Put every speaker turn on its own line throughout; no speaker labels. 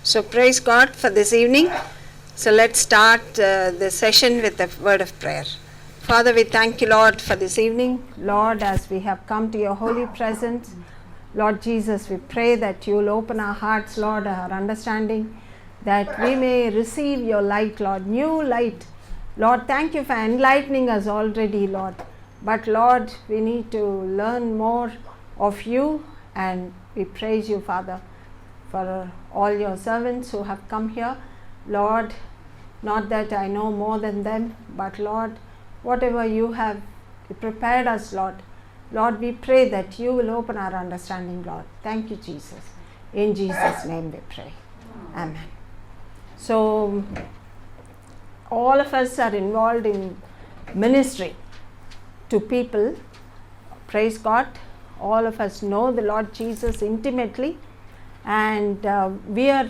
So praise God for this evening. So let's start the session with a word of prayer. Father, we thank you, Lord, for this evening. Lord, as we have come to your holy presence, Lord Jesus, we pray that you will open our hearts, Lord, our understanding, that we may receive your light, Lord, new light. Lord, thank you for enlightening us already, Lord. But Lord, we need to learn more of you, and we praise you, Father, for all your servants who have come here. Lord, not that I know more than them, but Lord, whatever you have prepared us, Lord, Lord, we pray that you will open our understanding, Lord. Thank you, Jesus. In Jesus' name we pray. Amen. So, all of us are involved in ministry to people. Praise God. All of us know the Lord Jesus intimately, and we are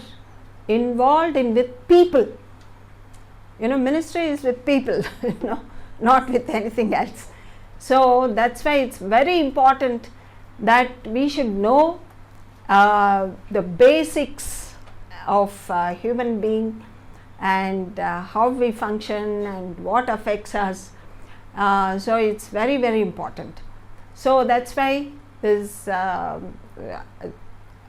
involved in with people. You know, ministry is with people, not with anything else. So that's why it's very important that we should know the basics of human being, and how we function and what affects us. So it's very, very important. So that's why this,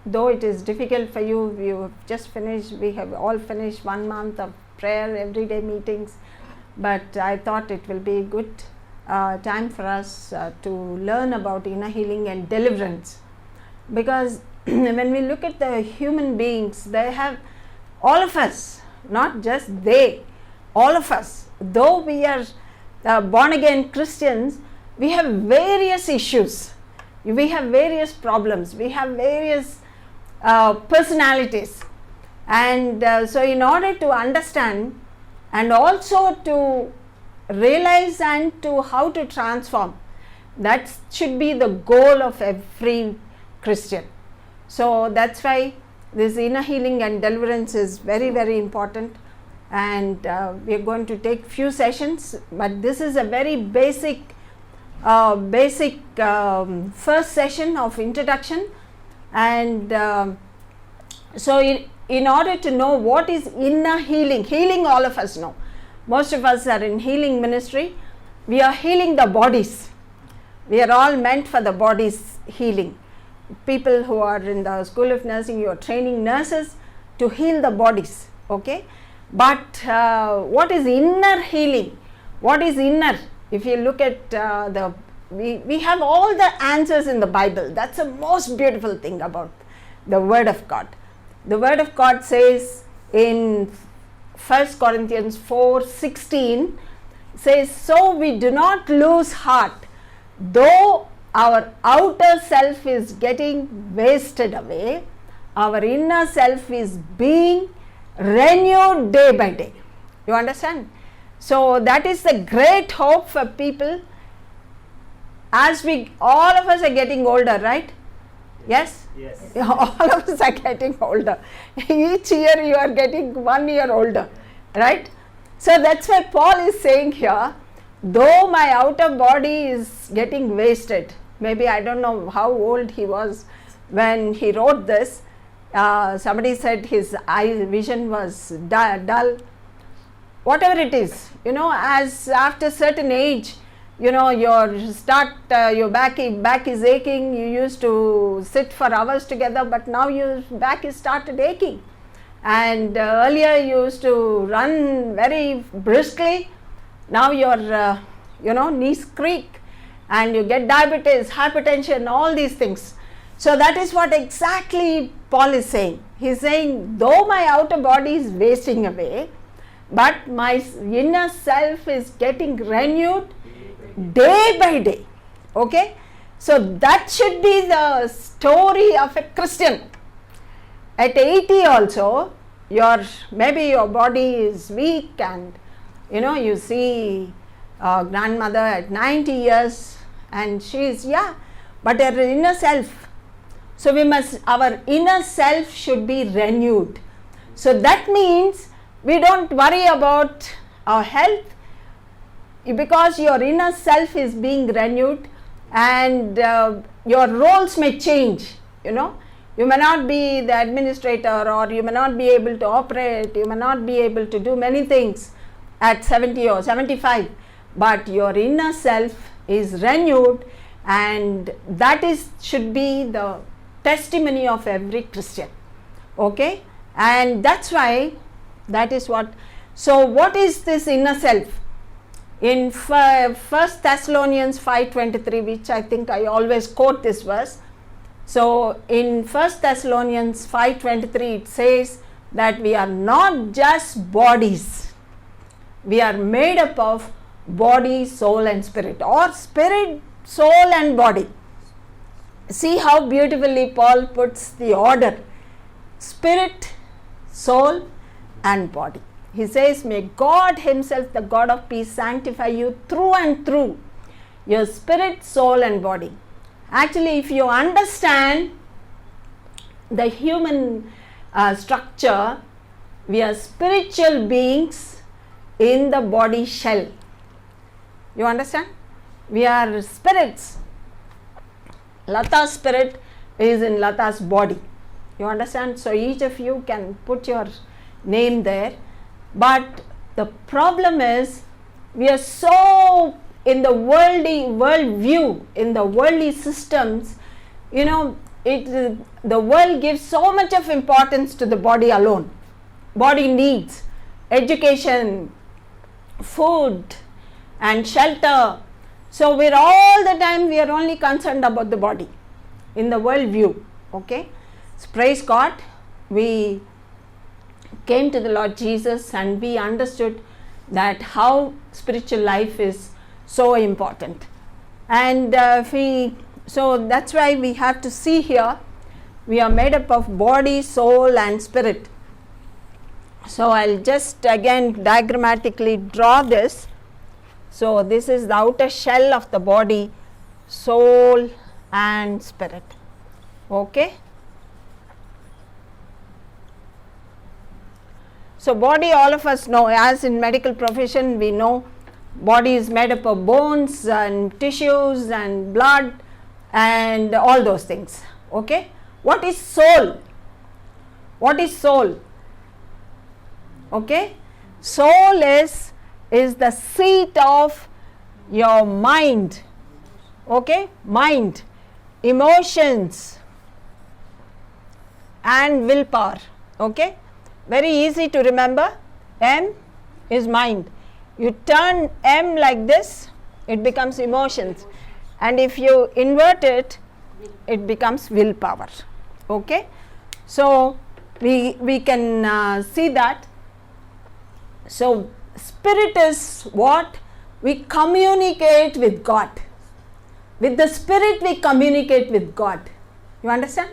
though it is difficult for you, you have just finished, we have all finished 1 month of prayer, everyday meetings, but I thought it will be a good time for us to learn about inner healing and deliverance. Because when we look at the human beings, they have, all of us, not just they, all of us, though we are born again Christians, we have various issues, we have various problems, we have various personalities, and so in order to understand and also to realize and to how to transform, that should be the goal of every Christian. So that's why this inner healing and deliverance is very, very important, and we are going to take few sessions, but this is a very basic first session of introduction. And so in order to know what is inner healing, all of us know. Most of us are in healing ministry. We are healing the bodies. We are all meant for the body's healing. People who are in the school of nursing, you are training nurses to heal the bodies, okay? But what is inner healing? What is inner? If you look at we have all the answers in the Bible. That's the most beautiful thing about the Word of God. The Word of God says in 1 Corinthians 4:16, says, so we do not lose heart, though our outer self is getting wasted away, our inner self is being renewed day by day. You understand? So that is the great hope for people. As we, all of us are getting older, right? Yes?
Yes.
All of us are getting older. Each year you are getting 1 year older, right? So that's why Paul is saying here, though my outer body is getting wasted, maybe I don't know how old he was when he wrote this. Somebody said his eye vision was dull. Whatever it is, as after certain age, your back is aching. You used to sit for hours together, but now your back is started aching. And earlier you used to run very briskly. Now your knees creak, and you get diabetes, hypertension, all these things. So that is what exactly Paul is saying. He is saying, though my outer body is wasting away, but my inner self is getting renewed day by day. Okay, so that should be the story of a Christian. At 80 also, maybe your body is weak, and you see grandmother at 90 years, and she is, but her inner self. So our inner self should be renewed. So that means we don't worry about our health, because your inner self is being renewed, and your roles may change. You may not be the administrator, or you may not be able to operate, you may not be able to do many things at 70 or 75, but your inner self is renewed, and that should be the testimony of every Christian. Okay, and that's why that is what. So what is this inner self? In 1 Thessalonians 5:23, which I think I always quote this verse. So in 1 Thessalonians 5:23, it says that we are not just bodies, we are made up of body, soul and spirit, or spirit, soul and body. See how beautifully Paul puts the order: spirit, soul and body. He says, may God himself, the God of peace, sanctify you through and through, your spirit, soul and body. Actually, if you understand the human structure, we are spiritual beings in the body shell. You understand? We are spirits. Lata's spirit is in Lata's body. You understand? So each of you can put your name there. But the problem is, we are so in the world view, in the worldly systems, the world gives so much of importance to the body alone. Body needs education, food and shelter. So we are only concerned about the body in the world view. Okay, so praise God, we came to the Lord Jesus and we understood that how spiritual life is so important. And so that's why we have to see here, we are made up of body, soul and spirit. So I'll just again diagrammatically draw this. So this is the outer shell of the body, soul and spirit. Okay. So body, all of us know, as in medical profession we know body is made up of bones and tissues and blood and all those things. Okay. What is soul? What is soul? Okay. Soul is the seat of your mind. Okay. Mind, emotions and willpower. Okay. Very easy to remember. M is mind. You turn M like this, it becomes emotions, and if you invert it, it becomes willpower. Okay. So we can see that. So spirit is what? We communicate with God. With the spirit we communicate with God. You understand?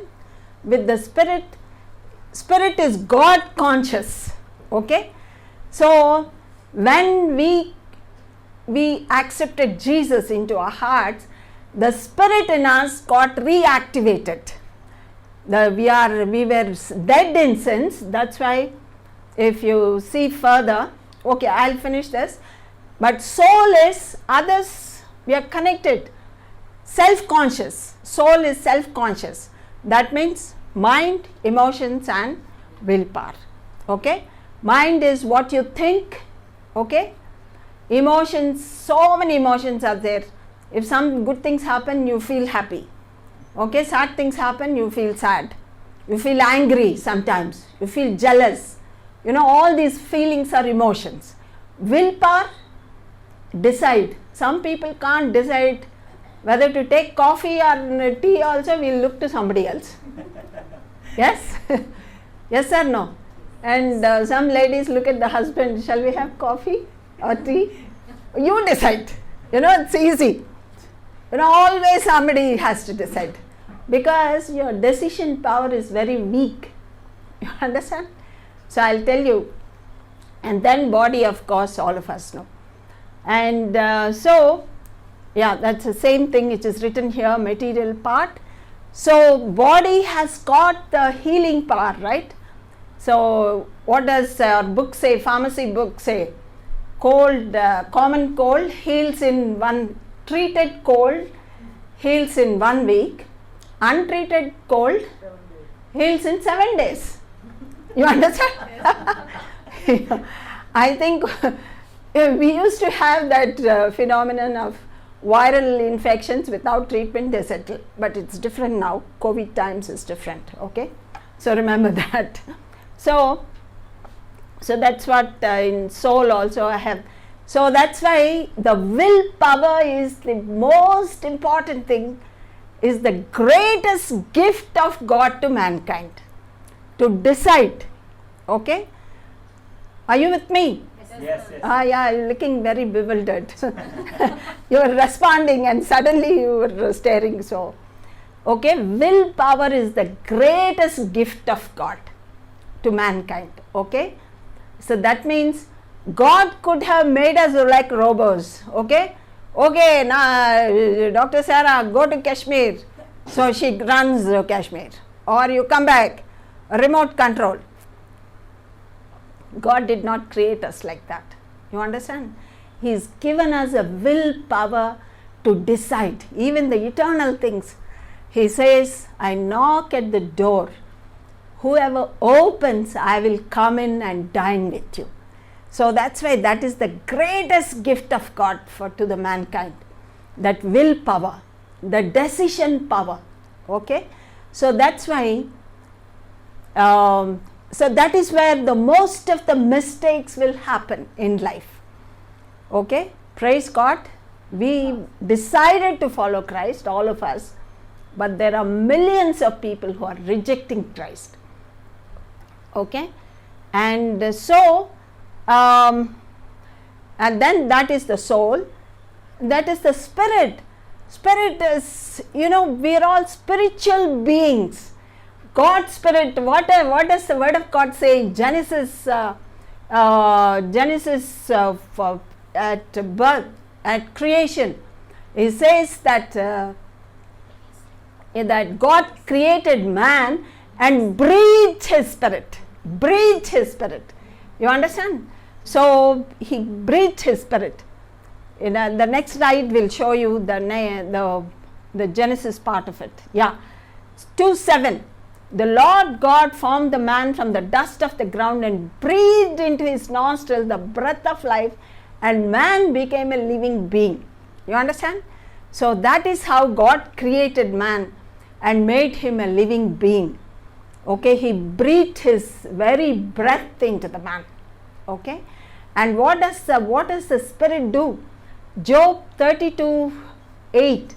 With the spirit is God conscious. Okay. So when we accepted Jesus into our hearts, the spirit in us got reactivated. We were dead in sins. That's why if you see further, okay, I'll finish this. But soul is others, we are connected, self-conscious. Soul is self-conscious. That means mind, emotions and willpower. Okay. Mind is what you think. Okay. Emotions, so many emotions are there. If some good things happen, you feel happy. Okay. Sad things happen, you feel sad. You feel angry sometimes. You feel jealous. All these feelings are emotions. Willpower, decide. Some people can't decide whether to take coffee or tea. Also we'll look to somebody else. Yes? Yes or no? And some ladies look at the husband, shall we have coffee or tea? You decide. It's easy. Always somebody has to decide, because your decision power is very weak. You understand? So I'll tell you. And then body, of course, all of us know. And so, yeah, that's the same thing which is written here, material part. So body has got the healing power, right? So what does our book say, pharmacy book say? Cold, common cold heals in treated cold heals in 1 week, untreated cold heals in 7 days. You understand? I think we used to have that phenomenon of viral infections without treatment, they settle. But it's different now. COVID times is different. Okay? So remember that. So that's what in soul also I have. So that's why the willpower is the most important thing, is the greatest gift of God to mankind, to decide. Okay? Are you with me?
Yes.
Yeah, you're looking very bewildered. You were responding and suddenly you were staring. So, okay, willpower is the greatest gift of God to mankind. Okay? So that means God could have made us like robots. Okay? Okay, now Dr. Sarah, go to Kashmir. So she runs Kashmir. Or you come back, remote control. God did not create us like that. You understand? He's given us a willpower to decide. Even the eternal things. He says, I knock at the door. Whoever opens, I will come in and dine with you. So that's why that is the greatest gift of God to the mankind. That willpower, the decision power. Okay? So that's why so that is where the most of the mistakes will happen in life. Okay? Praise God. We decided to follow Christ, all of us, but there are millions of people who are rejecting Christ. Okay? And so, and then that is the soul, that is the spirit. Spirit is, we are all spiritual beings. God's spirit, what does the word of God say in Genesis at birth, at creation? It says that God created man and breathed his spirit. Breathed his spirit. You understand? So he breathed his spirit. In the next slide will show you the Genesis part of it. Yeah. 2:7. The Lord God formed the man from the dust of the ground and breathed into his nostrils the breath of life, and man became a living being. You understand? So that is how God created man and made him a living being. Okay, he breathed his very breath into the man. Okay, and what does the spirit do? Job 32:8.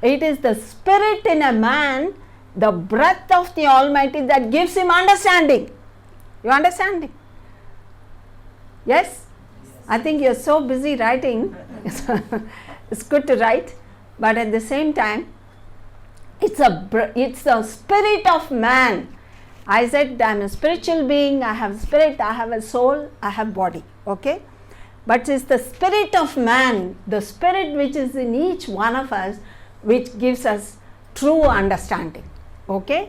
It is the spirit in a man, the breath of the Almighty, that gives him understanding. You understand? Yes? I think you're so busy writing. It's good to write, but at the same time, it's the spirit of man. I said I'm a spiritual being, I have spirit, I have a soul, I have body. Okay? But it's the spirit of man, the spirit which is in each one of us, which gives us true understanding. Okay?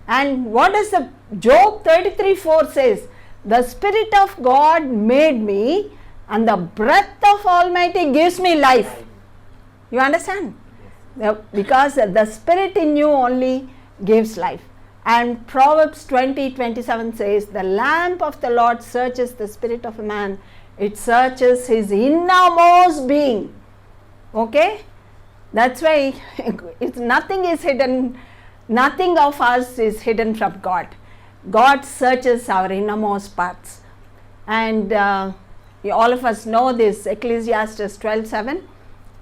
And what does the Job 33:4 says? The spirit of God made me, and the breath of Almighty gives me life. You understand? Because the spirit in you only gives life. And Proverbs 20:27 says, the lamp of the Lord searches the spirit of a man. It searches his innermost being. Okay? That's why nothing is hidden. Nothing of us is hidden from God. God searches our innermost parts. And all of us know this, Ecclesiastes 12:7,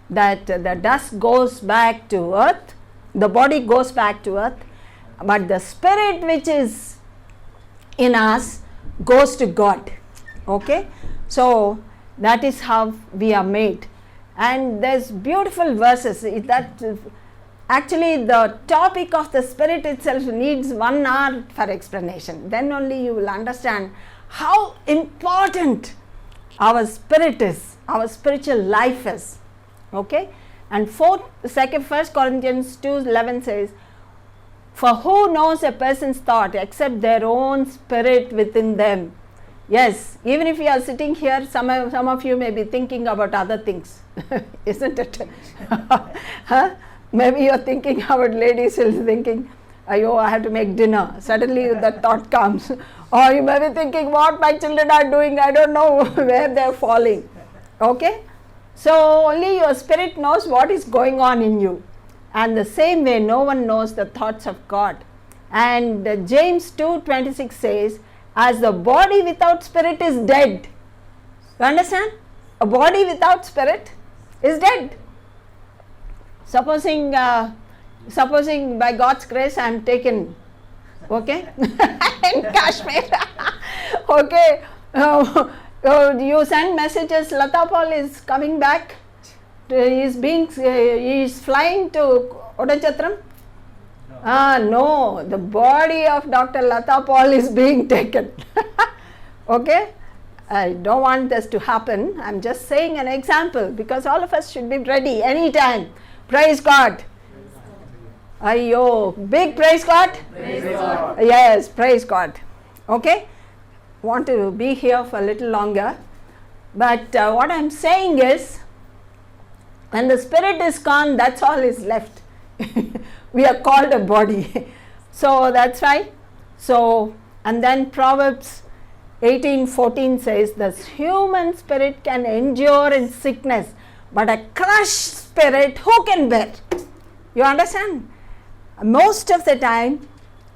that the dust goes back to earth, the body goes back to earth, but the spirit which is in us goes to God. Okay? So that is how we are made. And there's beautiful verses that actually the topic of the spirit itself needs 1 hour for explanation. Then only you will understand how important our spirit is, our spiritual life is. Okay? And 1 Corinthians 2:11 says, for who knows a person's thought except their own spirit within them? Yes, even if you are sitting here, some of you may be thinking about other things, isn't it? Huh? Maybe you are thinking about ladies who are thinking, I have to make dinner. Suddenly that thought comes. Or you may be thinking, what my children are doing, I don't know where they are falling. Okay? So only your spirit knows what is going on in you. And the same way, no one knows the thoughts of God. And James 2:26 says, as the body without spirit is dead. You understand? A body without spirit is dead. Supposing by God's grace I am taken, okay, in Kashmir, okay, you send messages, Lata Paul is coming back, he is flying to Odachatram. No, the body of Dr. Lata Paul is being taken. Okay, I don't want this to happen. I am just saying an example because all of us should be ready anytime. Praise God. Ayo, big praise God.
Praise God.
Yes, praise God. Okay, want to be here for a little longer, but what I am saying is, when the spirit is gone, that's all is left. We are called a body. So that's why. So, and then Proverbs 18:14 says, the human spirit can endure in sickness, but a crushed spirit who can bear? You understand? Most of the time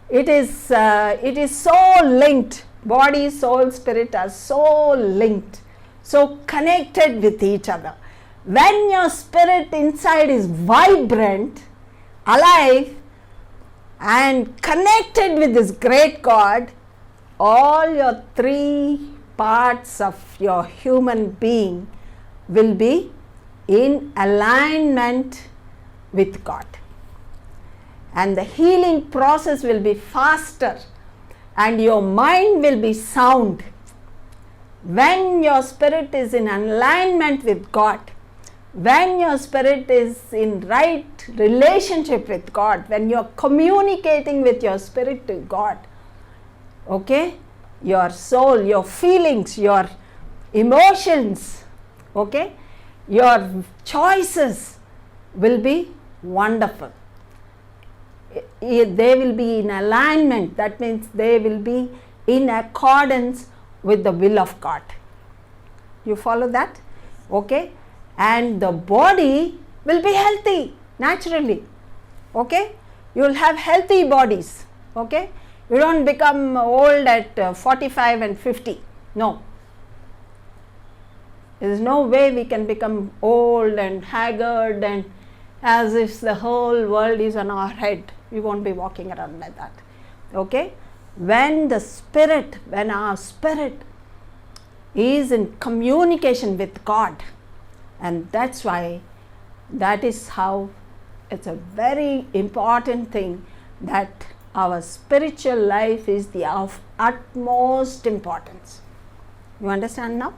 it is so linked. Body, soul, spirit are so linked, so connected with each other. When your spirit inside is vibrant, alive and connected with this great God, all your three parts of your human being will be in alignment with God. And the healing process will be faster and your mind will be sound. When your spirit is in alignment with God, when your spirit is in right relationship with God, when you are communicating with your spirit to God, okay, your soul, your feelings, your emotions, okay, your choices will be wonderful. They will be in alignment. That means they will be in accordance with the will of God. You follow that? Okay. And the body will be healthy naturally. Okay. You will have healthy bodies. Okay. You don't become old at 45 and 50. No. There is no way we can become old and haggard and as if the whole world is on our head. We won't be walking around like that. Okay. When our spirit is in communication with God, and that's why, that is how it's a very important thing that our spiritual life is the of utmost importance. You understand now?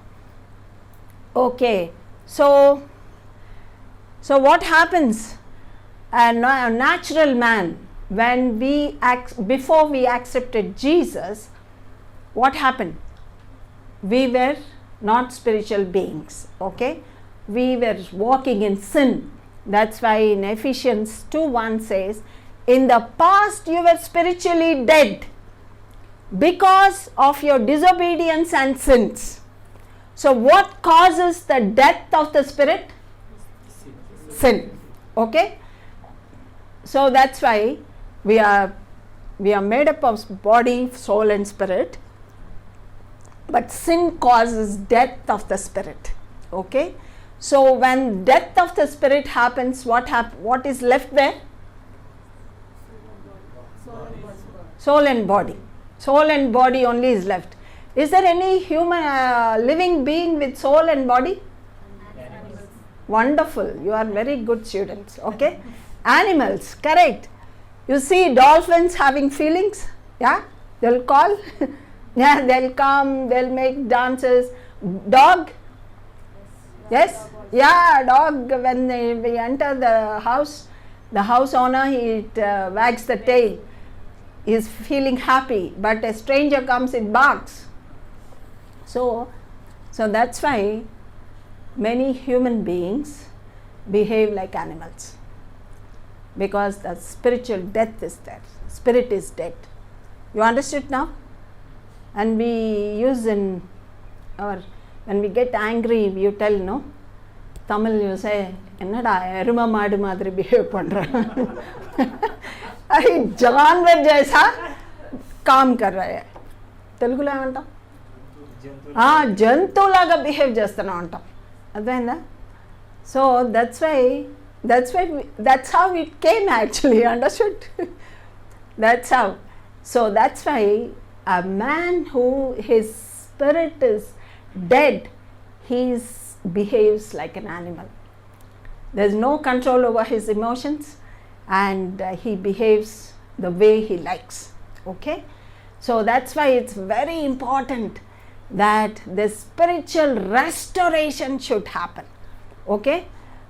Okay. So what happens? A natural man, when before we accepted Jesus, what happened? We were not spiritual beings. Okay. We were walking in sin. That's why in Ephesians 2:1 says, in the past you were spiritually dead because of your disobedience and sins. So what causes the death of the spirit? Sin. Okay. So that's why we are made up of body, soul and spirit, but sin causes death of the spirit. Okay. So when death of the spirit happens, what is left there? Soul and body. Soul and body only is left. Is there any human living being with soul and body?
Animals.
Wonderful. You are very good students. Okay. Animals, correct. You see dolphins having feelings, yeah, they'll call, yeah, they'll come, they'll make dances. Dog, yes, yeah, dog, when we enter the house owner, he wags the tail, he is feeling happy, but a stranger comes, it barks. So that's why many human beings behave like animals. Because the spiritual death is there. spirit is dead. You understood now? And we use in our, when we get angry, you tell, no? Tamil you say, என்னடா எரும மாடு மாதிரி behave பண்ற जानवर जैसा काम कर रहा है. తెలుగులో ఏమంటాం? జంతువులాగా బిహేవ్ చేస్తున్నా అంటాం. అర్థమైందా? So that's how it came actually. Understood? That's how. So that's why a man who his spirit is dead, he behaves like an animal. There's no control over his emotions, and he behaves the way he likes. Okay? So that's why it's very important that the spiritual restoration should happen. Okay?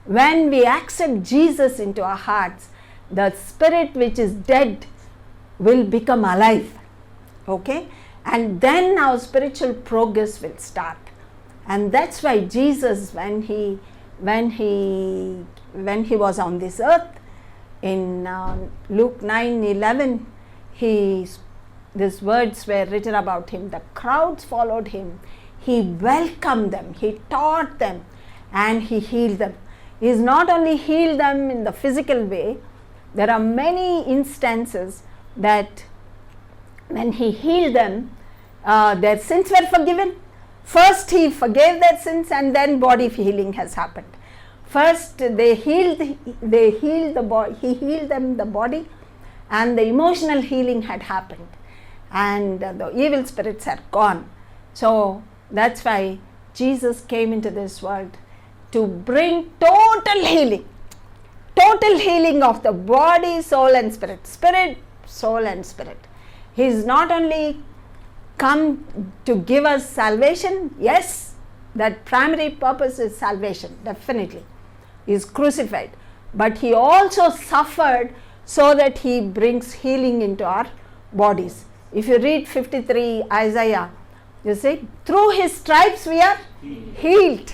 When we accept Jesus into our hearts, the spirit which is dead will become alive. Okay? And then our spiritual progress will start. And that's why Jesus, when he was on this earth, in Luke 9:11, these words were written about him. The crowds followed him. He welcomed them. He taught them, and he healed them. He's not only healed them in the physical way. There are many instances that when he healed them, their sins were forgiven. First he forgave their sins, and then body healing has happened. First he healed them the body, and the emotional healing had happened, and the evil spirits are gone. So that's why Jesus came into this world to bring total healing of the body, soul and spirit, soul and spirit. He is not only come to give us salvation. Yes, that primary purpose is salvation, definitely. He is crucified, but he also suffered so that he brings healing into our bodies. If you read 53 Isaiah, you see, through his stripes we are healed.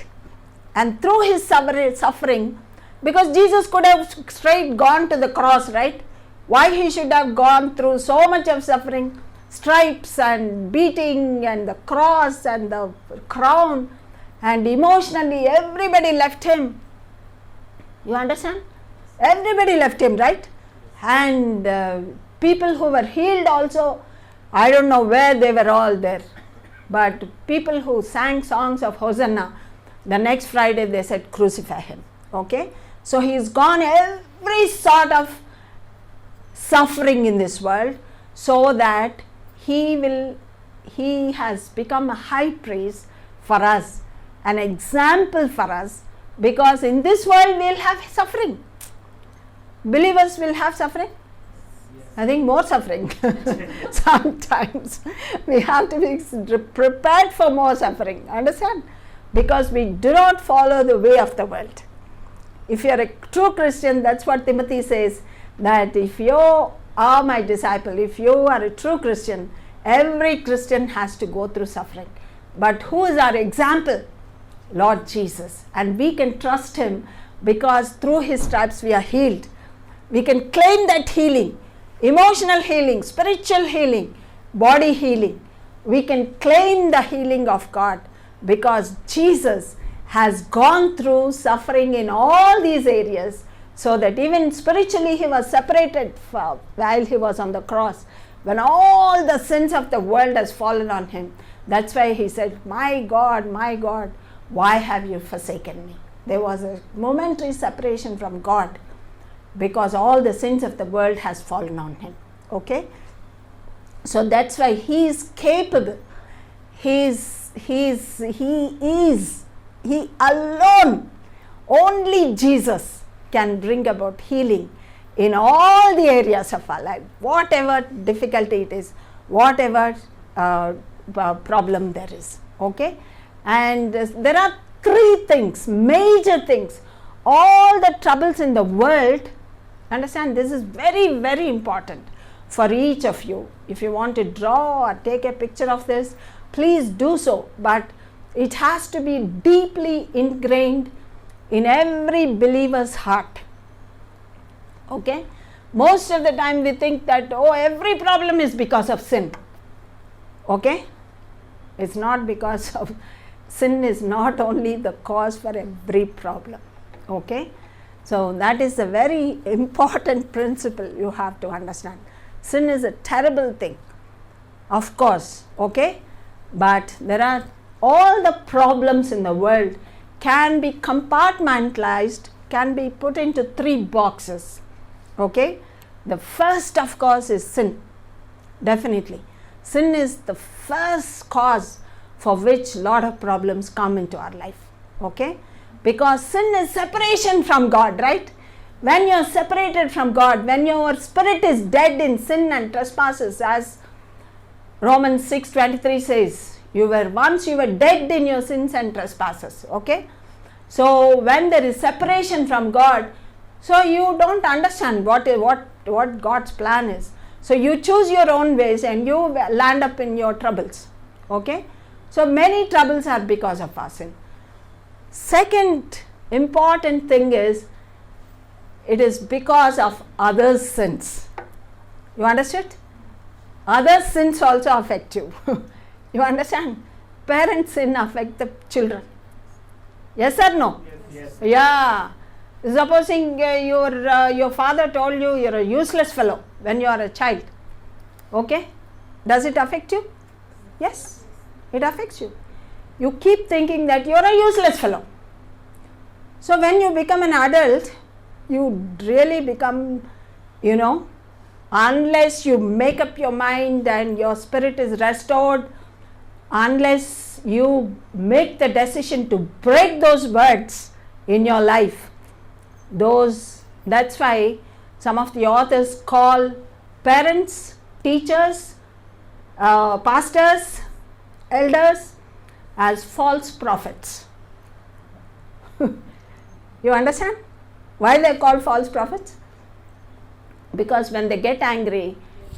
And through his suffering, because Jesus could have straight gone to the cross, right? Why he should have gone through so much of suffering, stripes and beating and the cross and the crown, and emotionally everybody left him. You understand? Everybody left him, right? And people who were healed also, I don't know where they were all there, but people who sang songs of Hosanna, the next Friday they said crucify him. Okay? So he's gone every sort of suffering in this world, so that he has become a high priest for us, an example for us, because in this world we'll have suffering. Believers will have suffering. I think more suffering. Sometimes we have to be prepared for more suffering. Understand? Because we do not follow the way of the world. If you are a true Christian, that's what Timothy says, that if you are my disciple, if you are a true Christian, every Christian has to go through suffering. But who is our example? Lord Jesus. And we can trust him, because through his stripes we are healed. We can claim that healing, emotional healing, spiritual healing, body healing. We can claim the healing of God, because Jesus has gone through suffering in all these areas, so that even spiritually he was separated while he was on the cross, when all the sins of the world has fallen on him. That's why he said, my God, why have you forsaken me? There was a momentary separation from God, because all the sins of the world has fallen on him. Okay? So that's why he is capable. He alone, only Jesus can bring about healing in all the areas of our life, whatever difficulty it is, whatever problem there is. Okay? And there are three things, major things. All the troubles in the world, understand, this is very, very important for each of you. If you want to draw or take a picture of this, please do so. But it has to be deeply ingrained in every believer's heart. Okay? Most of the time we think that, oh, every problem is because of sin. Okay? It's not because of sin is not only the cause for every problem. Okay? So that is a very important principle you have to understand. Sin is a terrible thing, of course, okay? But there are all the problems in the world can be compartmentalized, can be put into 3 boxes. Okay? The first, of course, is sin. Definitely. Sin is the first cause for which a lot of problems come into our life. Okay? Because sin is separation from God, right? When you are separated from God, when your spirit is dead in sin and trespasses, as Romans 6:23 says, you were dead in your sins and trespasses. Okay? So when there is separation from God, so you don't understand what God's plan is. So you choose your own ways and you land up in your troubles. Okay? So many troubles are because of our sin. Second important thing is, it is because of others' sins. You understood? Other sins also affect you. You understand? Parents' sin affect the children. Yes or no?
Yes.
Yeah. Supposing your father told you you're a useless fellow when you are a child. Okay? Does it affect you? Yes. It affects you. You keep thinking that you're a useless fellow. So when you become an adult, you really become, unless you make up your mind and your spirit is restored, unless you make the decision to break those words in your life, that's why some of the authors call parents, teachers, pastors, elders as false prophets. You understand why they are called false prophets? Because when they get angry,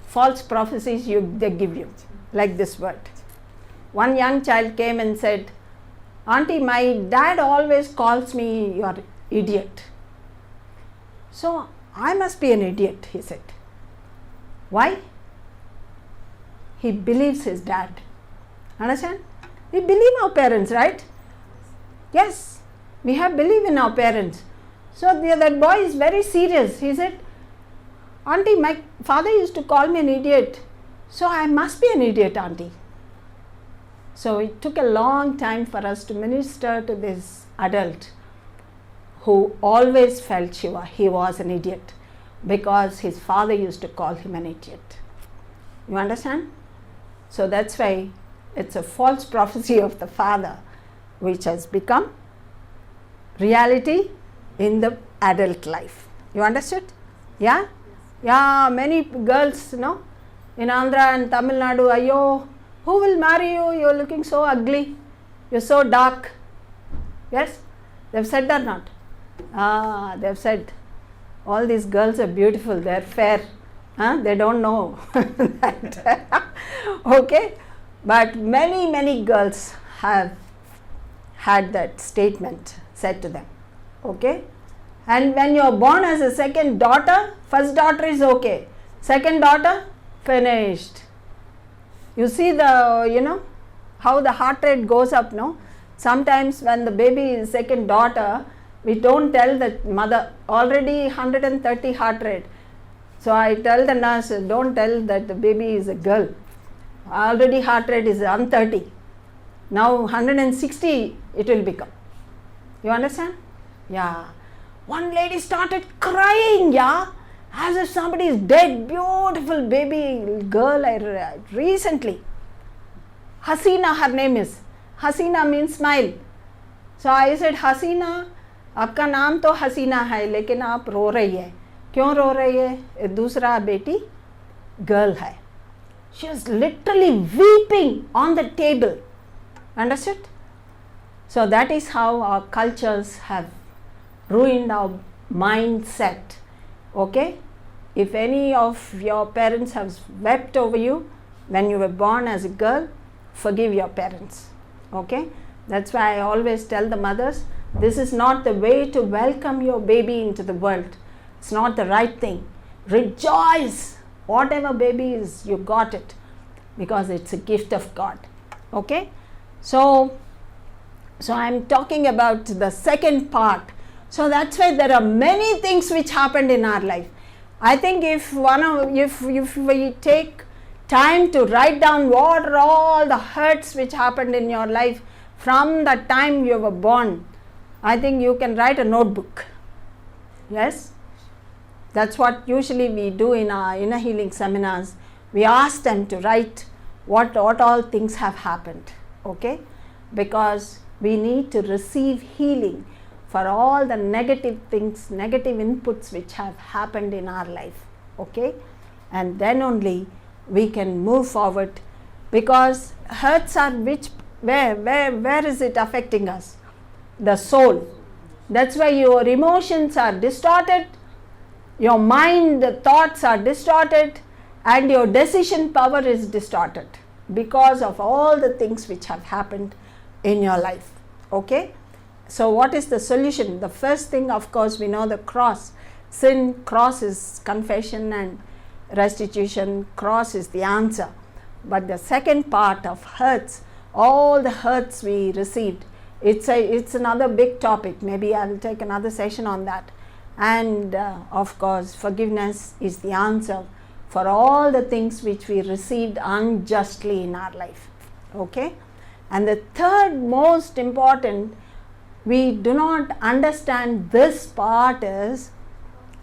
false prophecies they give you, like this word. One young child came and said, "Auntie, my dad always calls me your idiot." So I must be an idiot, he said. Why? He believes his dad. Understand? We believe our parents, right? Yes, we have belief in our parents. So that boy is very serious. He said, "Auntie, my father used to call me an idiot. So I must be an idiot, auntie." So it took a long time for us to minister to this adult who always felt he was an idiot because his father used to call him an idiot. You understand? So that's why it's a false prophecy of the father which has become reality in the adult life. You understood? Yeah? Yeah, many girls, in Andhra and Tamil Nadu, "Ayo, who will marry you? You're looking so ugly. You're so dark." Yes? They've said or not? They've said, all these girls are beautiful, they're fair. They don't know that. Okay? But many girls have had that statement said to them. Okay? And when you are born as a second daughter, first daughter is okay. Second daughter, finished. You see how the heart rate goes up, no? Sometimes when the baby is second daughter, we don't tell the mother, already 130 heart rate. So I tell the nurse, don't tell that the baby is a girl. Already heart rate is 130. Now 160 it will become. You understand? Yeah. One lady started crying, as if somebody is dead. Beautiful baby girl recently. Hasina, her name is. Hasina means smile. So I said, "Hasina, आपका नाम तो हसीना है, लेकिन आप रो रही है. क्यों रो रही है? दूसरा बेटी girl है." She was literally weeping on the table. Understood? So that is how our cultures have ruined our mindset. Okay? If any of your parents have wept over you when you were born as a girl, forgive your parents. Okay? That's why I always tell the mothers, this is not the way to welcome your baby into the world. It's not the right thing. Rejoice. Whatever baby is, you got it, because it's a gift of God. Okay? So I'm talking about the second part. So that's why there are many things which happened in our life. I think if we take time to write down what are all the hurts which happened in your life from the time you were born, I think you can write a notebook. Yes? That's what usually we do in our inner healing seminars. We ask them to write what all things have happened. Okay? Because we need to receive healing for all the negative things, negative inputs which have happened in our life. Okay? And then only we can move forward, because hurts are where is it affecting us? The soul. That's why your emotions are distorted, your mind, the thoughts are distorted, and your decision power is distorted because of all the things which have happened in your life. Okay? So what is the solution? The first thing, of course, we know the cross. Cross is confession and restitution. Cross is the answer. But the second part of hurts, all the hurts we received, it's another big topic. Maybe I'll take another session on that. And of course, forgiveness is the answer for all the things which we received unjustly in our life. Okay? And the third most important, we do not understand this part is,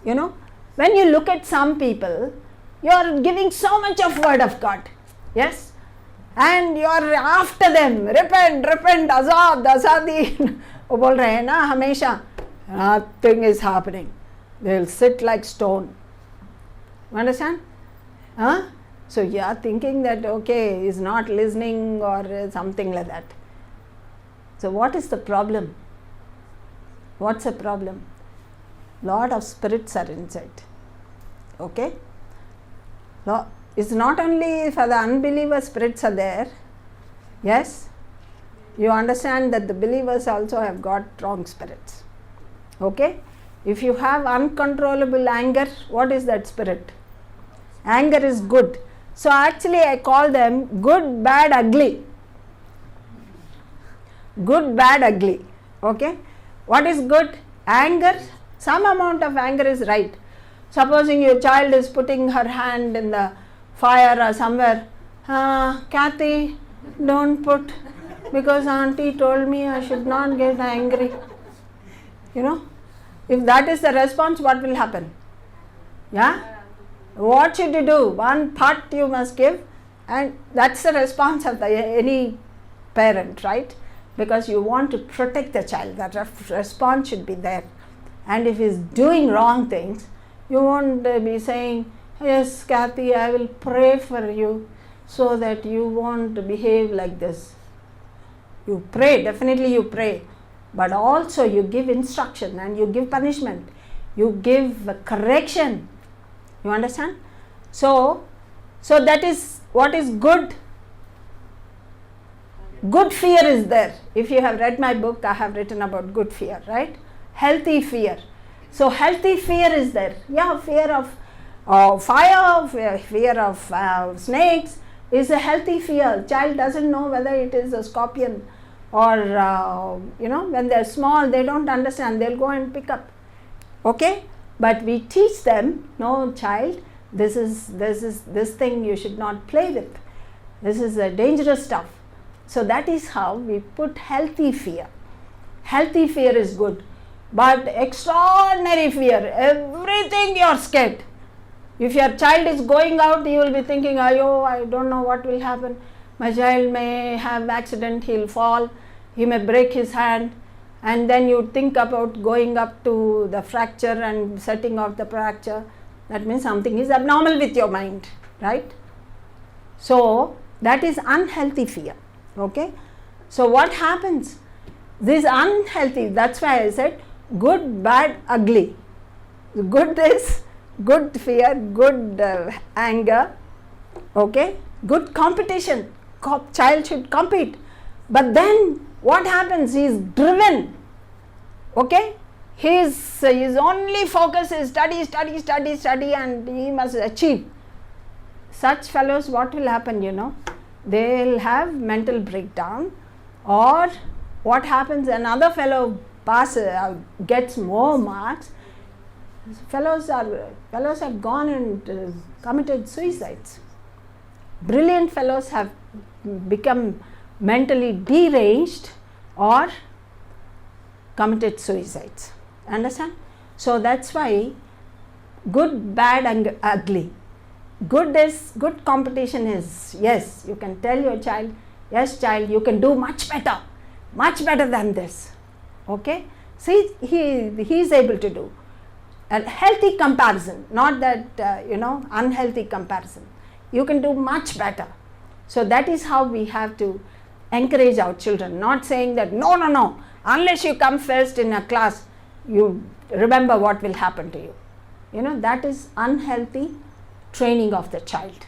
when you look at some people, you are giving so much of word of God. Yes? And you are after them. Repent, azadi. वो बोल रहे हैं ना हमेशा, nothing is happening. They will sit like stone. Understand? So you are thinking that, okay, he's not listening or something like that. So what is the problem? What's the problem? Lot of spirits are inside. Okay? It's not only for the unbeliever spirits are there. Yes? You understand that the believers also have got wrong spirits. Okay? If you have uncontrollable anger, what is that spirit? Anger is good. So actually I call them good, bad, ugly. Good, bad, ugly. Okay? What is good? Anger. Some amount of anger is right. Supposing your child is putting her hand in the fire or somewhere. Kathy, don't put, because auntie told me I should not get angry. If that is the response, what will happen? Yeah? What should you do? One thought you must give, and that's the response of any parent, right? Because you want to protect the child. That response should be there. And if he's doing wrong things, you won't be saying, yes, Kathy, I will pray for you so that you won't behave like this. You pray, definitely you pray, but also you give instruction and you give punishment. You give correction. You understand? So that is what is good. Good fear is there. If you have read my book, I have written about good fear, right? Healthy fear. So healthy fear is there. Yeah, fear of fire, fear of snakes is a healthy fear. Child doesn't know whether it is a scorpion or, when they are small, they don't understand. They'll go and pick up. Okay? But we teach them, no child, this thing you should not play with. This is a dangerous stuff. So that is how we put healthy fear. Healthy fear is good. But extraordinary fear, everything you are scared. If your child is going out, you will be thinking, I don't know what will happen. My child may have accident, he'll fall, he may break his hand. And then you think about going up to the fracture and setting off the fracture. That means something is abnormal with your mind, right? So that is unhealthy fear. Okay? So what happens? This unhealthy, that's why I said good, bad, ugly. Good is good fear, good anger, okay? Good competition. Child should compete. But then what happens? He is driven. Okay? his only focus is study, and he must achieve. Such fellows, what will happen, they'll have mental breakdown, or what happens, another fellow gets more marks. Fellows have gone and committed suicides. Brilliant fellows have become mentally deranged or committed suicides. Understand? So that's why good, bad and ugly. Good competition is, yes, you can tell your child, yes child, you can do much better than this. Okay? See, he is able to do. A healthy comparison, not that, unhealthy comparison. You can do much better. So that is how we have to encourage our children, not saying that, no, unless you come first in a class, you remember what will happen to you. That is unhealthy training of the child.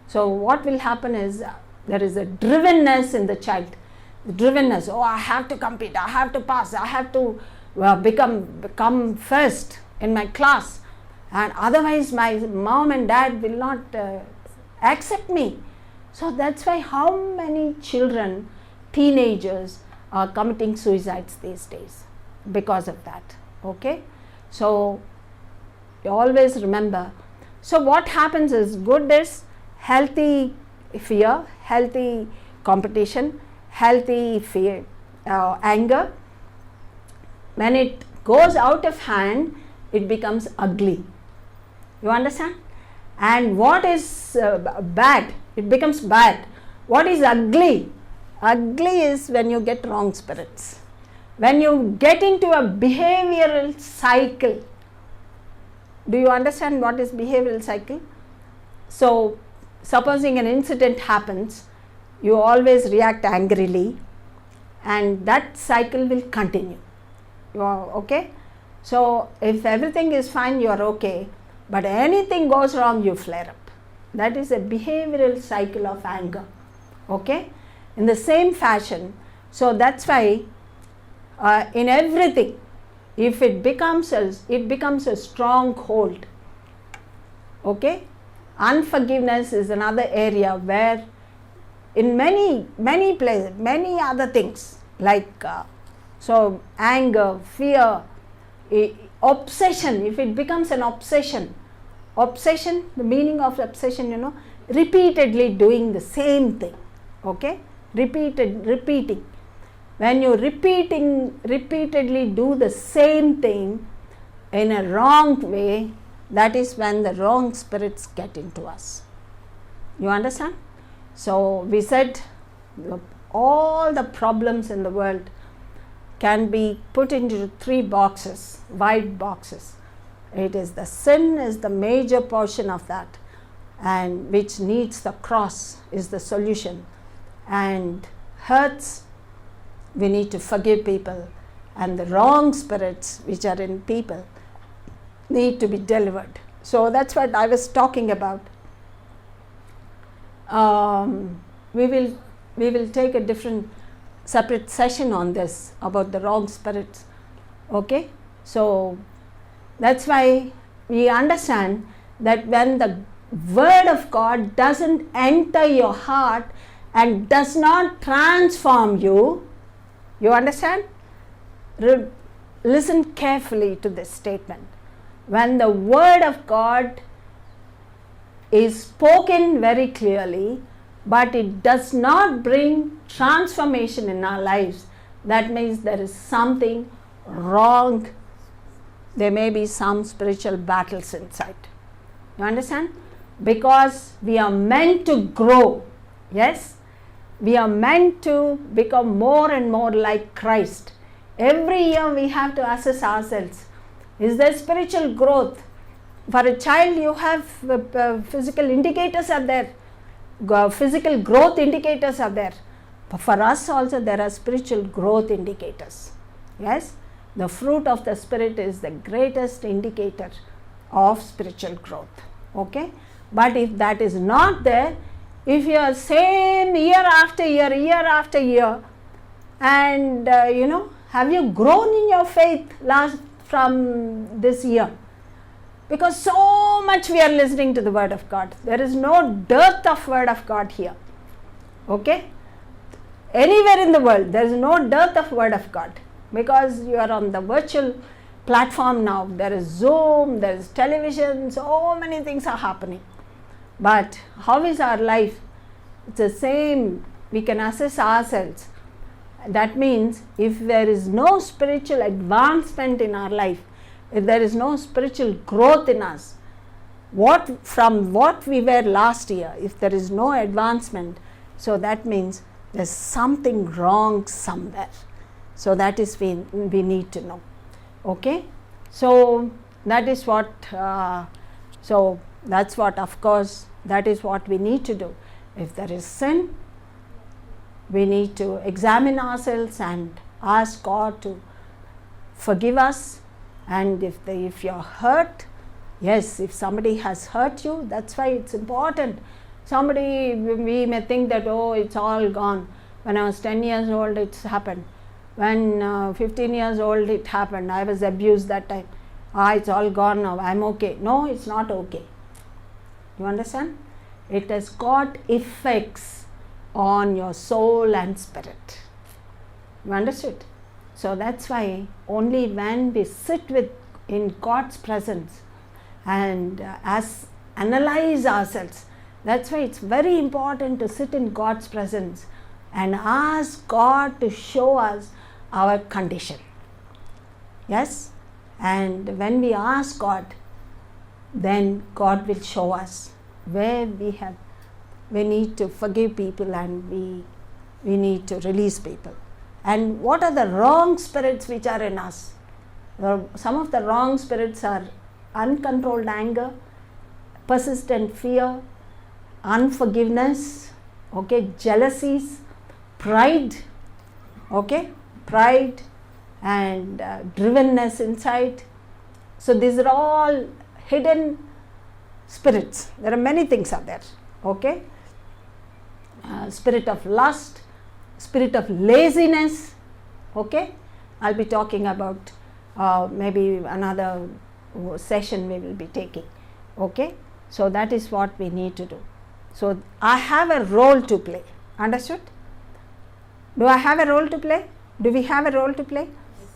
So what will happen is there is a drivenness in the child. The drivenness, I have to compete, I have to pass, I have to become first in my class, and otherwise my mom and dad will not accept me. So that's why how many children, teenagers are committing suicides these days because of that. Okay, so you always remember. So what happens is, good is healthy fear, healthy competition, healthy fear, anger. When it goes out of hand, it becomes ugly. You understand? And what is bad, it becomes bad. What is ugly? Ugly is when you get wrong spirits. When you get into a behavioral cycle. Do you understand what is behavioral cycle? So, supposing an incident happens, you always react angrily, and that cycle will continue. You are okay? So, if everything is fine, you are okay, but anything goes wrong, you flare up. That is a behavioral cycle of anger. Okay? In the same fashion, so that's why in everything, if it becomes a stronghold. Okay? Unforgiveness is another area where in many places, many other things like so anger, fear, obsession, if it becomes an obsession, the meaning of obsession, repeatedly doing the same thing. Okay? Repeating. When you repeatedly do the same thing in a wrong way, that is when the wrong spirits get into us. You understand? So we said all the problems in the world can be put into 3 boxes, wide boxes. It is the sin is the major portion of that, and which needs the cross is the solution. And hurts, we need to forgive people, and the wrong spirits which are in people need to be delivered. So that's what I was talking about. We will take a different separate session on this about the wrong spirits. Okay, so that's why we understand that when the word of God doesn't enter your heart and does not transform you, you understand? Listen carefully to this statement. When the word of God is spoken very clearly, but it does not bring transformation in our lives, that means there is something wrong. There may be some spiritual battles inside. You understand? Because we are meant to grow. Yes? We are meant to become more and more like Christ. Every year we have to assess ourselves. Is there spiritual growth? For a child, you have physical indicators are there. Physical growth indicators are there. But for us also there are spiritual growth indicators. Yes? The fruit of the Spirit is the greatest indicator of spiritual growth. Okay? But if that is not there, if you are same year after year, and have you grown in your faith from this year, because so much we are listening to the word of God. There is no dearth of word of God here. Okay? Anywhere in the world, there is no dearth of word of God, because you are on the virtual platform now. There is Zoom, there is television, so many things are happening. But how is our life? It's the same. We can assess ourselves. That means if there is no spiritual advancement in our life, if there is no spiritual growth in us, from what we were last year, if there is no advancement, so that means there's something wrong somewhere. So that is we need to know. Okay? So that is what, that's what, of course, that is what we need to do. If there is sin, we need to examine ourselves and ask God to forgive us. And if you're hurt, yes, if somebody has hurt you, that's why it's important. Somebody, we may think that, oh, it's all gone. When I was 10 years old, it's happened. When 15 years old, it happened. I was abused that time. It's all gone now. I'm okay. No, it's not okay. You understand? It has got effects on your soul and spirit. You understood? So that's why only when we sit in God's presence and analyze ourselves, that's why it's very important to sit in God's presence and ask God to show us our condition. Yes? And when we ask God, then God will show us where we need to forgive people and we need to release people. And what are the wrong spirits which are in us? Some of the wrong spirits are uncontrolled anger, persistent fear, unforgiveness, okay, jealousies, pride, okay, pride and drivenness inside. So these are all hidden spirits. There are many things out there, okay. Spirit of lust, spirit of laziness, okay. I'll be talking about maybe another session we will be taking, okay. So that is what we need to do. So I have a role to play. Understood? Do I have a role to play? Do we have a role to play?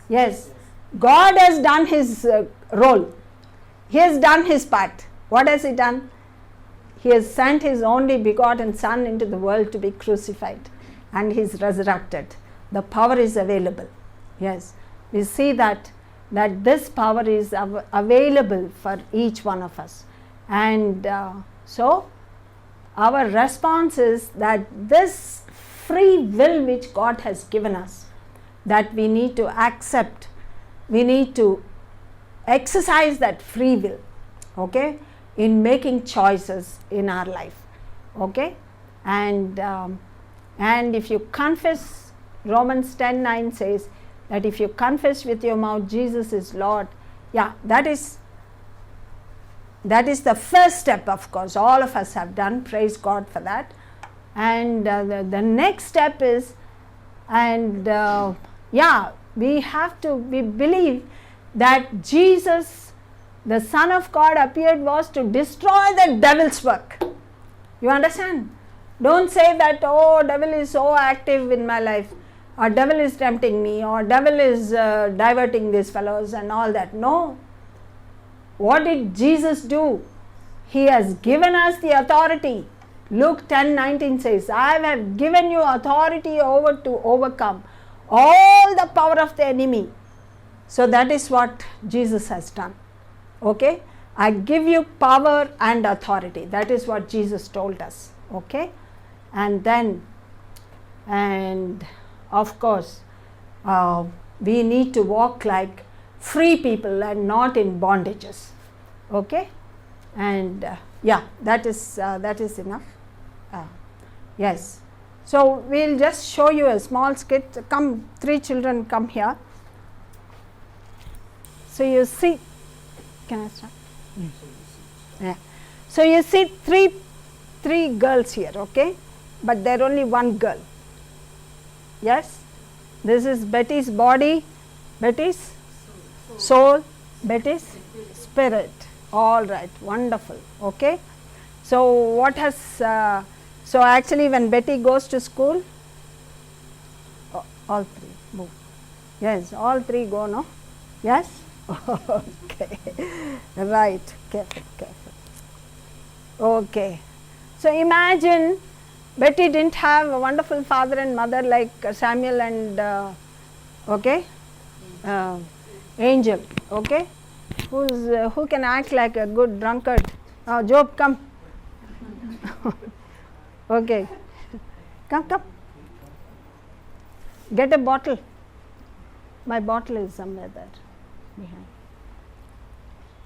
Yes. God has done his role. He has done his part. What has he done? He has sent his only begotten Son into the world to be crucified, and he is resurrected. The power is available. Yes. We see that this power is available for each one of us. And so our response is that this free will which God has given us, that we need to accept, we need to exercise that free will, okay, in making choices in our life, okay. And if you confess, Romans 10:9 says that if you confess with your mouth Jesus is Lord, yeah, that is the first step, of course, all of us have done, praise God for that. And the next step is, we believe that Jesus, the Son of God, appeared was to destroy the devil's work. You understand? Don't say that, oh, devil is so active in my life, or devil is tempting me, or devil is diverting these fellows and all that. No. What did Jesus do? He has given us the authority. Luke 10:19 says, I have given you authority to overcome all the power of the enemy. So that is what Jesus has done. Okay? I give you power and authority. That is what Jesus told us. Okay? And then, and of course, we need to walk like free people and not in bondages. Okay? And that is enough. Yes. So we'll just show you a small skit. Come, 3 children, come here. So you see, can I start? Yeah. So you see three girls here, okay? But there only one girl. Yes? This is Betty's body. Betty's Soul. Betty's? Spirit. All right, wonderful. Okay. So what has, so actually when Betty goes to school, all three move. Yes, all three go, no? Yes? Okay. Right. Careful, careful. Okay. So imagine Betty didn't have a wonderful father and mother like Samuel and Angel. Okay. Who can act like a good drunkard? Job, come. Okay. Come. Get a bottle. My bottle is somewhere there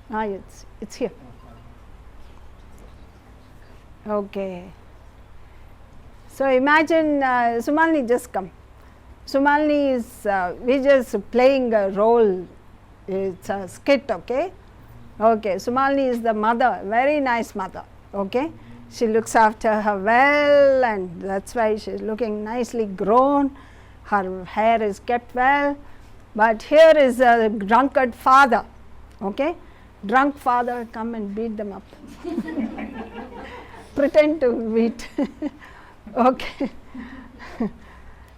behind. It's here. Okay. So imagine Sumalini just come. Sumalini is we just playing a role. It's a skit, okay? Okay, Sumalini is the mother, very nice mother, okay? She looks after her well, and that's why she's looking nicely grown. Her hair is kept well. But here is a drunkard father, okay? Drunk father, come and beat them up. Pretend to beat. Okay.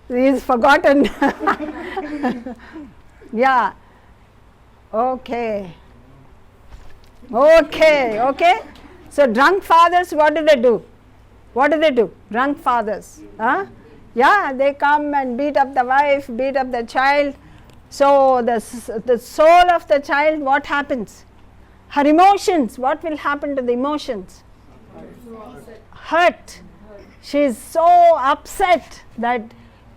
He is forgotten. Yeah. Okay. So drunk fathers, what do? Drunk fathers. Yeah, they come and beat up the wife, beat up the child. So the soul of the child, what happens? Her emotions, what will happen to the emotions? Hurt. She is so upset that,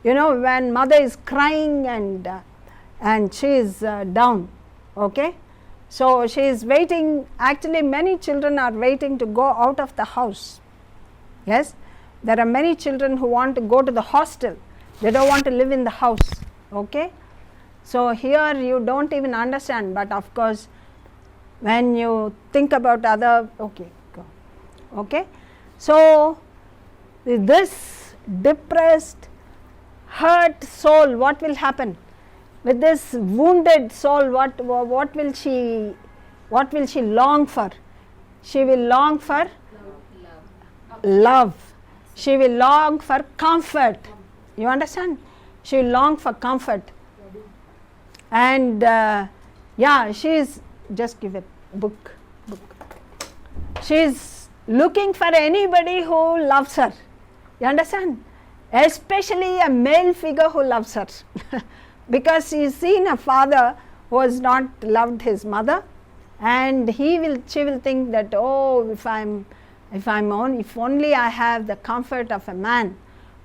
when mother is crying and she is down. Okay. So she is waiting. Actually, many children are waiting to go out of the house. Yes. There are many children who want to go to the hostel. They don't want to live in the house. Okay. So here you don't even understand, but of course when you think about other, okay, go. Okay. So this depressed, hurt soul, what will happen? With this wounded soul, what will she long for? She will long for love. She will long for comfort. You understand? She will long for comfort. And she is, just give a book. She is looking for anybody who loves her. You understand? Especially a male figure who loves her. Because she has seen a father who has not loved his mother, and she will think that, oh, if only I have the comfort of a man,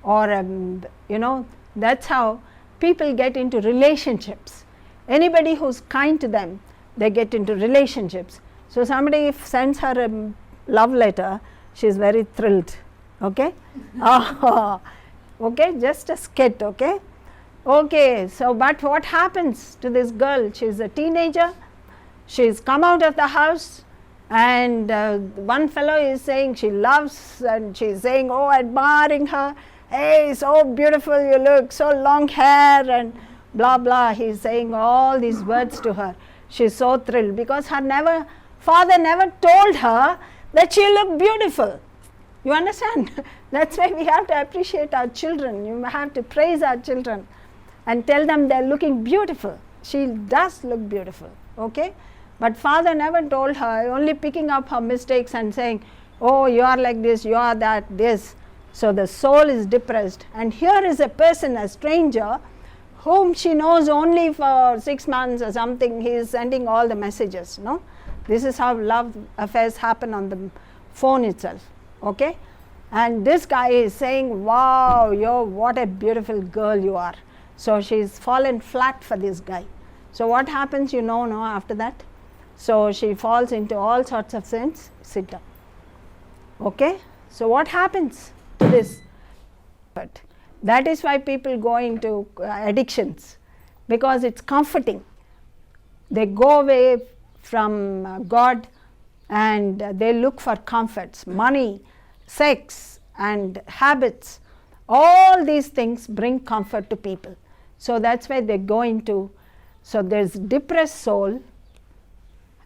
or that's how people get into relationships. Anybody who's kind to them, they get into relationships. So somebody sends her a love letter, she is very thrilled. Okay. Okay, just a skit. Okay. Okay, so but what happens to this girl? She is a teenager. She's come out of the house, and one fellow is saying she loves, and she's saying, oh, admiring her. Hey, so beautiful you look, so long hair, and blah blah. He's saying all these words to her. She's so thrilled because her father never told her that she looked beautiful. You understand? That's why we have to appreciate our children. You have to praise our children and tell them they're looking beautiful. She does look beautiful, okay? But father never told her, only picking up her mistakes and saying, oh, you are like this, you are that, this. So the soul is depressed. And here is a person, a stranger, whom she knows only for 6 months or something. He is sending all the messages, no? This is how love affairs happen on the phone itself, okay? And this guy is saying, wow, what a beautiful girl you are. So she's fallen flat for this guy. So what happens, after that? So she falls into all sorts of sins. Sit down. Okay? So what happens to this? But that is why people go into addictions, because it's comforting. They go away from God and they look for comforts, money, sex and habits. All these things bring comfort to people. So that's why they go into So there's depressed soul,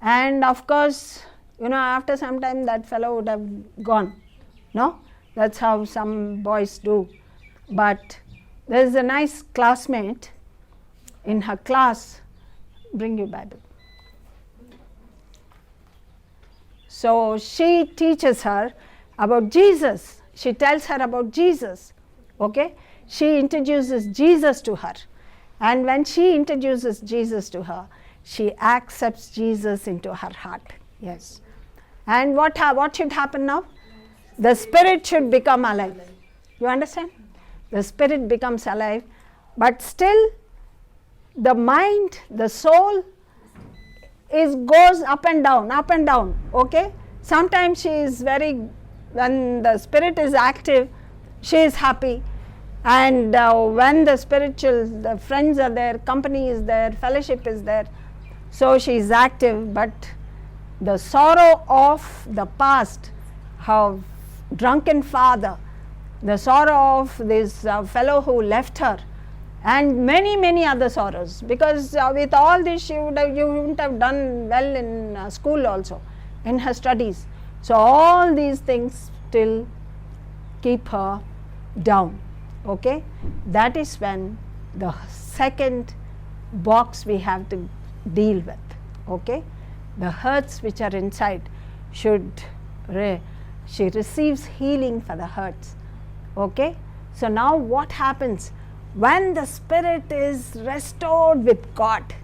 and of course, after some time that fellow would have gone. No? That's how some boys do. But there's a nice classmate in her class. Bring your Bible. So she teaches her about Jesus. She tells her about Jesus. Okay? She introduces Jesus to her. And when she introduces Jesus to her, she accepts Jesus into her heart. Yes. And what should happen now? The spirit should become alive. You understand? The spirit becomes alive, but still the mind, the soul goes up and down, okay? Sometimes she is when the spirit is active, she is happy, and when the friends are there, company is there, fellowship is there, so she is active, but the sorrow of the past, her drunken father, the sorrow of this fellow who left her, and many other sorrows, because with all this you wouldn't have done well in school also, in her studies. So all these things still keep her down. Okay, that is when the second box we have to deal with. Okay, the hurts which are inside she receives healing for the hurts. Okay, so now what happens when the spirit is restored with God,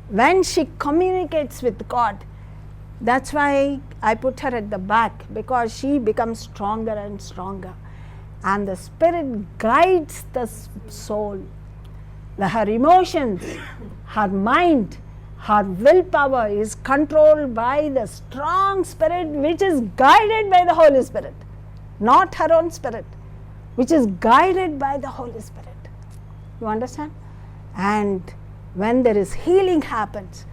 when she communicates with God? That's why I put her at the back, because she becomes stronger and stronger, and the spirit guides the soul, her emotions, her mind, her willpower is controlled by the strong spirit which is guided by the Holy Spirit, not her own spirit, which is guided by the Holy Spirit. You understand? And when there is healing happens,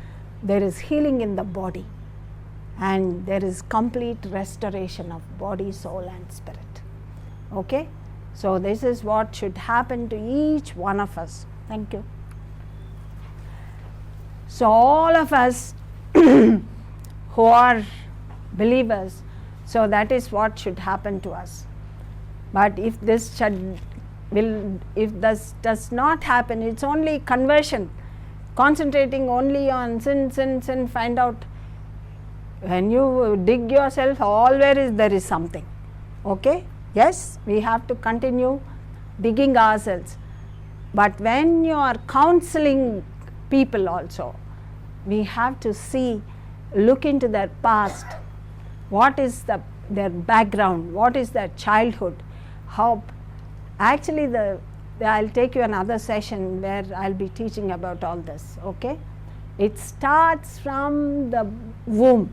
there is healing in the body, and there is complete restoration of body, soul and spirit. Okay? So this is what should happen to each one of us. Thank you. So all of us who are believers, so that is what should happen to us. But if this does not happen, it's only conversion, concentrating only on sin, find out. When you dig yourself, always there is something. Okay? Yes, we have to continue digging ourselves. But when you are counseling people also, we have to look into their past. What is their background? What is their childhood? How actually I'll take you another session where I'll be teaching about all this. Okay? It starts from the womb.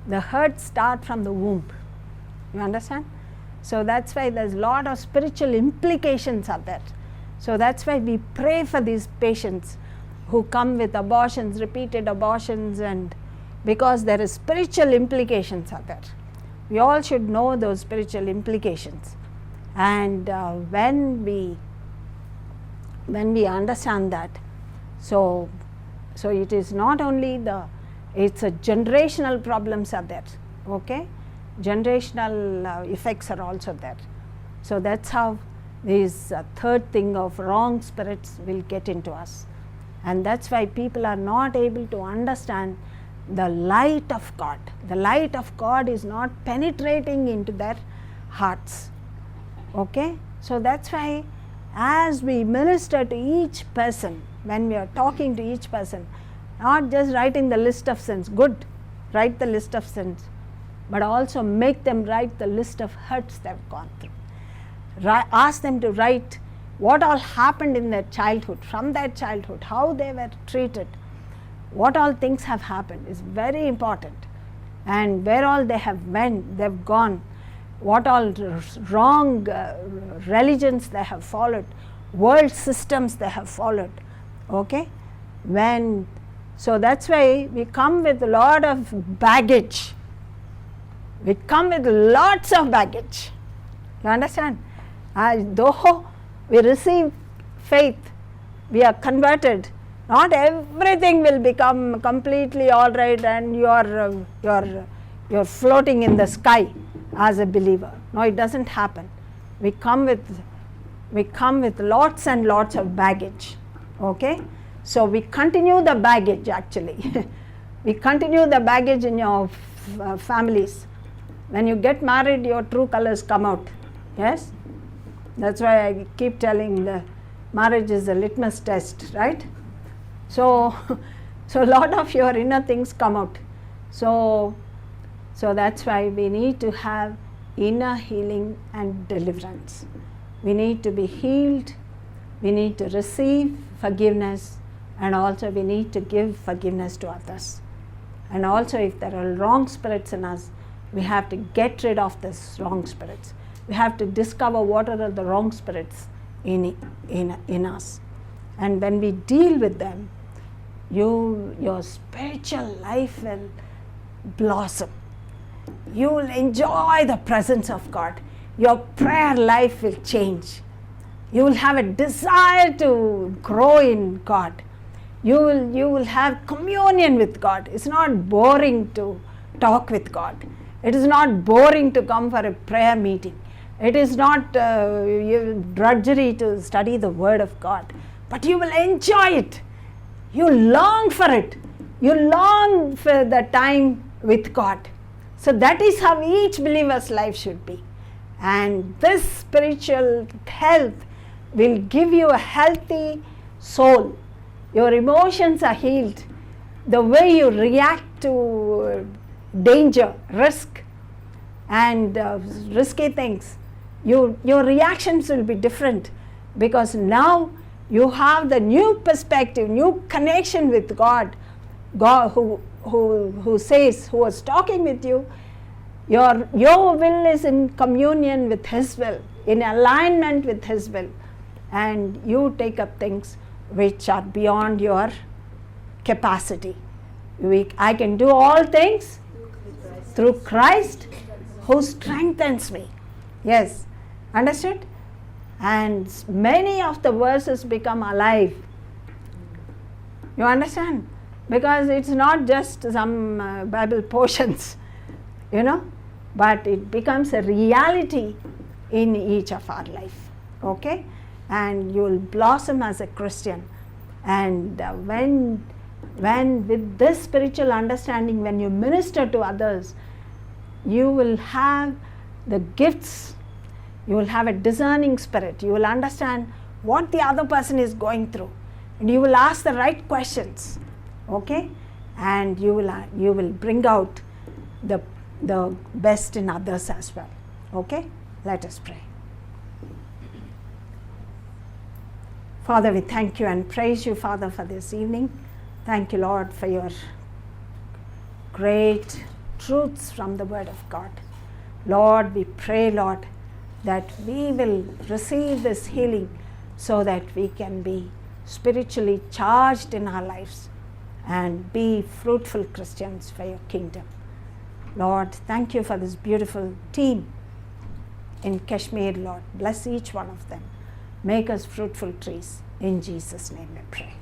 The hurts start from the womb. You understand? So that's why there's a lot of spiritual implications are there. So that's why we pray for these patients who come with abortions, repeated abortions, and because there is spiritual implications are there. We all should know those spiritual implications. And when we understand that, so it is not only it's a generational problems are there. Okay? Generational effects are also there. So that's how this third thing of wrong spirits will get into us. And that's why people are not able to understand the light of God. The light of God is not penetrating into their hearts. Okay? So that's why as we minister to each person, when we are talking to each person, not just writing the list of sins, good, write the list of sins, but also make them write the list of hurts they've gone through. Ask them to write what all happened in their childhood, from their childhood, how they were treated, what all things have happened is very important, and where all they've gone, what all wrong religions they have followed, world systems they have followed. Okay? So that's why we come with a lot of baggage. We come with lots of baggage. You understand? Though we receive faith, we are converted, Not everything will become completely all right and you're floating in the sky as a believer. No, it doesn't happen. We come with lots and lots of baggage. Okay? So we continue the baggage actually. We continue the baggage in your families. When you get married, your true colors come out. Yes? That's why I keep telling the marriage is a litmus test, right? So a lot of your inner things come out. So that's why we need to have inner healing and deliverance. We need to be healed, we need to receive forgiveness, and also we need to give forgiveness to others. And also if there are wrong spirits in us, we have to get rid of these wrong spirits. We have to discover what are the wrong spirits in us. And when we deal with them, your spiritual life will blossom. You will enjoy the presence of God. Your prayer life will change. You will have a desire to grow in God. You will have communion with God. It's not boring to talk with God. It is not boring to come for a prayer meeting. It is not drudgery to study the Word of God. But you will enjoy it. You long for it. You long for the time with God. So that is how each believer's life should be. And this spiritual health will give you a healthy soul. Your emotions are healed. The way you react to danger, risk, and risky things, your reactions will be different, because now you have the new perspective, new connection with God. God who was talking with you, your will is in communion with His will, in alignment with His will, and you take up things which are beyond your capacity. I can do all things through Christ who strengthens me. Yes, understood? And many of the verses become alive. You understand? Because it's not just some Bible portions, but it becomes a reality in each of our life. Okay? And you will blossom as a Christian. And when with this spiritual understanding, when you minister to others, you will have the gifts. You will have a discerning spirit. You will understand what the other person is going through, and you will ask the right questions. Okay, and you will bring out the best in others as well. Okay, let us pray. Father, we thank you and praise you, Father, for this evening. Thank you, Lord, for your great truths from the Word of God. Lord, we pray, Lord, that we will receive this healing so that we can be spiritually charged in our lives and be fruitful Christians for your kingdom. Lord, thank you for this beautiful team in Kashmir, Lord. Bless each one of them. Make us fruitful trees. In Jesus' name we pray.